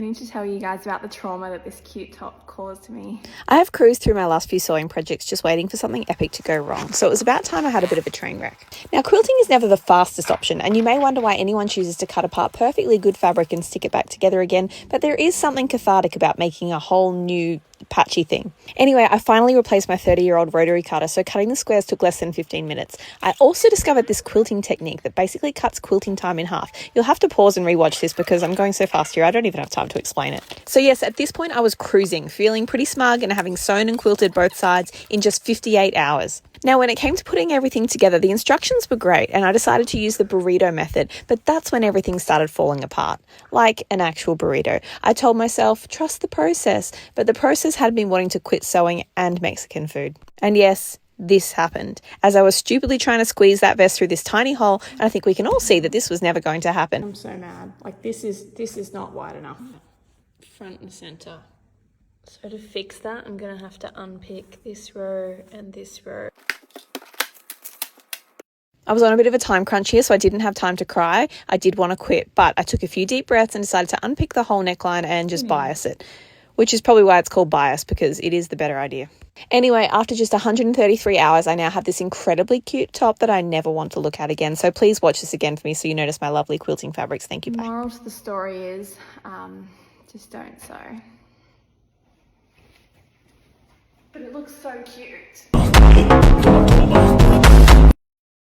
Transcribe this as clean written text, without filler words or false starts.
I need to tell you guys about the trauma that this cute top caused me. I have cruised through my last few sewing projects just waiting for something epic to go wrong, so it was about time I had a bit of a train wreck. Now, quilting is never the fastest option, and you may wonder why anyone chooses to cut apart perfectly good fabric and stick it back together again, but there is something cathartic about making a whole new patchy thing. Anyway, I finally replaced my 30-year-old rotary cutter, so cutting the squares took less than 15 minutes. I also discovered this quilting technique that basically cuts quilting time in half. You'll have to pause and rewatch this because I'm going so fast here, I don't even have time to explain it. So yes, at this point I was cruising, feeling pretty smug and having sewn and quilted both sides in just 58 hours. Now, when it came to putting everything together, the instructions were great and I decided to use the burrito method, but that's when everything started falling apart, like an actual burrito. I told myself, trust the process, but the process had me wanting to quit sewing and Mexican food. And yes, this happened, as I was stupidly trying to squeeze that vest through this tiny hole, and I think we can all see that this was never going to happen. I'm so mad. Like, this is not wide enough. Front and center. So to fix that, I'm going to have to unpick this row and this row. I was on a bit of a time crunch here, so I didn't have time to cry. I did want to quit, but I took a few deep breaths and decided to unpick the whole neckline and just bias it, which is probably why it's called bias, because it is the better idea. Anyway, after just 133 hours, I now have this incredibly cute top that I never want to look at again. So please watch this again for me so you notice my lovely quilting fabrics. Thank you. Bye. Moral to the story is just don't sew. But it looks so cute.